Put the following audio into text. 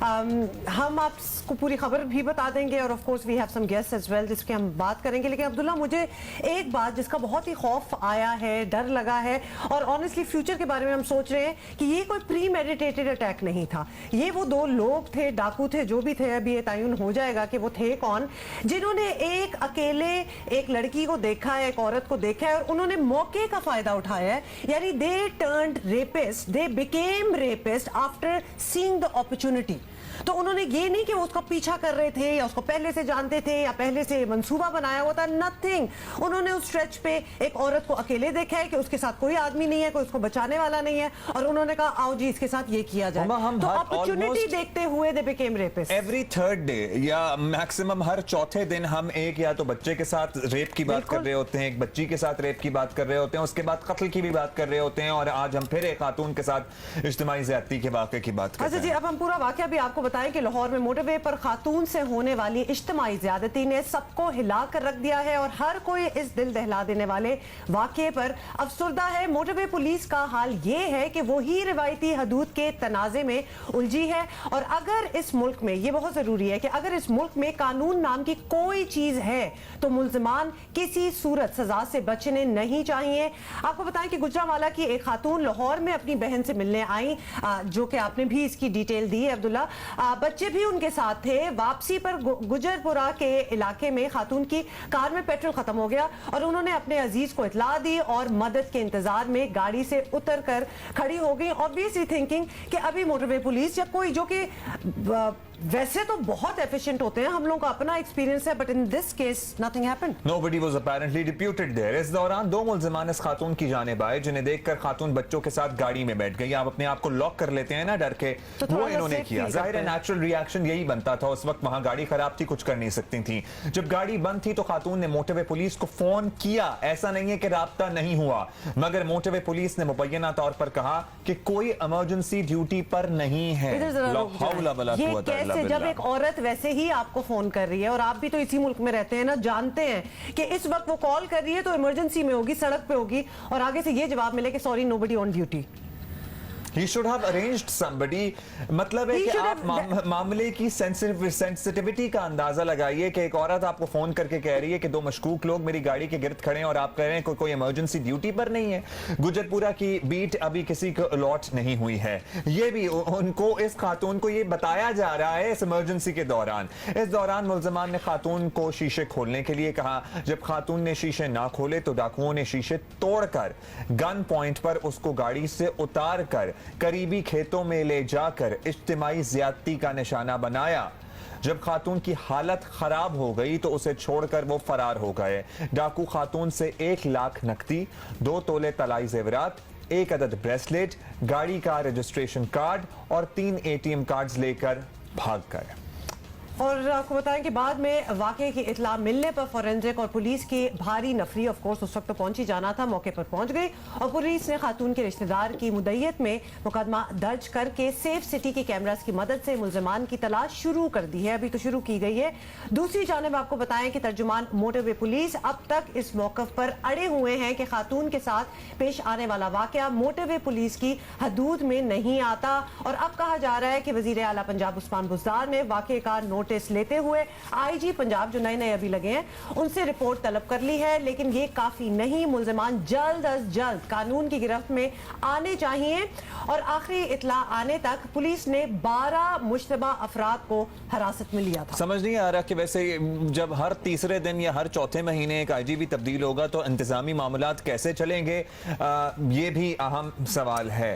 ہم آپ کو پوری خبر بھی بتا دیں گے اور of course we have some guest as well جس کی ہم بات کریں گے. لیکن عبداللہ مجھے ایک بات جس کا بہت ہی خوف آیا ہے, ڈر لگا ہے, اور آنیسٹلی فیوچر کے بارے میں ہم سوچ رہے ہیں کہ یہ کوئی پری میڈیٹیٹڈ اٹیک نہیں تھا. یہ وہ دو لوگ تھے, ڈاکو تھے, جو بھی تھے, ابھی یہ تعین ہو جائے گا کہ وہ تھے کون, جنہوں نے ایک اکیلے ایک لڑکی کو دیکھا ہے, ایک عورت کو دیکھا ہے, اور انہوں نے موقع کا فائدہ اٹھایا ہے. یعنی they turned rapist, they became rapist after seeing the opportunity. تو انہوں نے یہ نہیں کہ وہ اس کا پیچھا کر رہے تھے یا اس کو پہلے سے جانتے تھے یا پہلے سے منصوبہ بنایا ہوا تھا, نتھنگ. انہوں نے اس سٹریچ پہ ایک عورت کو اکیلے دیکھا ہے کہ اس کے ساتھ کوئی آدمی نہیں ہے, کوئی اس کو بچانے والا نہیں ہے, اور انہوں نے کہا آؤ جی اس کے ساتھ یہ کیا جائے. تو اپرچونٹی دیکھتے ہوئے they became rapists. Every third day یا میکسیمم ہر چوتھے دن ہم ایک یا تو بچے کے ساتھ ریپ کی بات کر رہے ہوتے ہیں, ایک بچی کے ساتھ ریپ کی بات کر رہے ہوتے ہیں, اس کے بعد قتل کی بھی بات کر رہے ہوتے ہیں, اور آج ہم پھر ایک خاتون کے ساتھ اجتماعی زیادتی کے واقعے کی بات کرتے ہیں. جی اب ہم پورا واقعہ بھی آپ کو بتائیں کہ لاہور میں موٹر وے پر خاتون سے ہونے والی اجتماعی زیادتی نے سب کو ہلا کر رکھ دیا ہے, اور ہر کوئی اس دل دہلا دینے والے واقعے پر افسردہ ہے. موٹر وے پولیس کا حال یہ ہے کہ وہی روایتی حدود کے تنازع میں الجھی ہے, اور اگر اس ملک میں, یہ بہت ضروری ہے کہ اگر اس ملک میں قانون نام کی کوئی چیز ہے تو ملزمان کسی صورت سزا سے بچنے نہیں چاہیے. آپ کو بتائیں کہ گجرانوالہ کی ایک خاتون لاہور میں اپنی بہن سے ملنے آئیں, جو کہ آپ نے بھی اس کی ڈیٹیل دی ہے عبداللہ. بچے بھی ان کے ساتھ تھے. واپسی پر گجرپورہ کے علاقے میں خاتون کی کار میں پیٹرول ختم ہو گیا, اور انہوں نے اپنے عزیز کو اطلاع دی اور مدد کے انتظار میں گاڑی سے اتر کر کھڑی ہو گئی, obviously thinking کہ ابھی موٹر وے پولیس یا کوئی جو کہ ویسے تو بہت ایفیشنٹ ہوتے ہیں, ہم لوگوں کا اپنا ایکسپیرینس ہے, but in this case nothing happened. Nobody was apparently deputed there. اس دوران دو ملزمان اس خاتون کی جانب آئے جنہیں دیکھ کر خاتون بچوں کے ساتھ گاڑی میں بیٹھ گئی. آپ اپنے آپ کو لاک کر لیتے ہیں نا ڈر کے, وہ انہوں نے کیا. ظاہر ہے نیچرل ریاکشن یہی بنتا تھا. اس وقت وہاں گاڑی خراب تھی, کچھ کر نہیں سکتی تھی. جب گاڑی بند تھی تو خاتون نے موٹر وے پولیس کو فون کیا. ایسا نہیں ہے کہ رابطہ نہیں ہوا, مگر موٹر وے پولیس نے مبینہ طور پر کہا کہ کوئی ایمرجنسی ڈیوٹی پر نہیں ہے. لا حول ولا قوت الا باللہ. جب ایک عورت ویسے ہی آپ کو فون کر رہی ہے, اور آپ بھی تو اسی ملک میں رہتے ہیں نا, جانتے ہیں کہ اس وقت وہ کال کر رہی ہے تو ایمرجنسی میں ہوگی, سڑک پہ ہوگی, اور آگے سے یہ جواب ملے کہ sorry nobody on duty. He should have arranged somebody. مطلب ہے کہ آپ معاملے کی سینسٹیوٹی کا اندازہ لگائیے کہ ایک عورت آپ کو فون کر کے کہہ رہی ہے کہ دو مشکوک لوگ میری گاڑی کے گرد کھڑے ہیں, اور آپ کہہ رہے ہیں کوئی ایمرجنسی ڈیوٹی پر نہیں ہے. گجرپورہ کی بیٹ ابھی کسی کو الاٹ نہیں ہوئی ہے. یہ بھی ان کو, اس خاتون کو یہ بتایا جا رہا ہے اس ایمرجنسی کے دوران. اس دوران ملزمان نے خاتون کو شیشے کھولنے کے لیے کہا. جب خاتون نے شیشے نہ کھولے تو ڈاکوؤں نے شیشے توڑ کر گن پوائنٹ پر اس کو گاڑی سے اتار کر قریبی کھیتوں میں لے جا کر اجتماعی زیادتی کا نشانہ بنایا. جب خاتون کی حالت خراب ہو گئی تو اسے چھوڑ کر وہ فرار ہو گئے. ڈاکو خاتون سے 1 لاکھ نقدی, 2 تولے طلائی زیورات, 1 عدد بریسلیٹ, گاڑی کا رجسٹریشن کارڈ اور 3 ATM کارڈز لے کر بھاگ گئے. اور آپ کو بتائیں کہ بعد میں واقعے کی اطلاع ملنے پر فورینزک اور پولیس کی بھاری نفری آف کورس اس وقت تو پہنچ ہی جانا تھا, موقع پر پہنچ گئی, اور پولیس نے خاتون کے رشتہ دار کی مدعیت میں مقدمہ درج کر کے سیف سٹی کے کیمراز کی مدد سے ملزمان کی تلاش شروع کر دی ہے. ابھی تو شروع کی گئی ہے. دوسری جانب آپ کو بتائیں کہ ترجمان موٹر وے پولیس اب تک اس موقف پر اڑے ہوئے ہیں کہ خاتون کے ساتھ پیش آنے والا واقعہ موٹر وے پولیس کی حدود میں نہیں آتا, اور اب کہا جا رہا ہے کہ وزیر اعلیٰ پنجاب عثمان بزدار نے واقعے کا نوٹس لیتے ہوئے آئی جی پنجاب جو نئے ابھی لگے ہیں ان سے رپورٹ طلب کر لی ہے. لیکن یہ کافی نہیں, ملزمان جلد از جلد قانون کی گرفت میں آنے چاہیے, اور آخری اطلاع آنے تک پولیس نے 12 مشتبہ افراد کو حراست میں لیا تھا. سمجھ نہیں آ رہا کہ ویسے جب ہر تیسرے دن یا ہر چوتھے مہینے ایک آئی جی بھی تبدیل ہوگا تو انتظامی معاملات کیسے چلیں گے, یہ بھی اہم سوال ہے.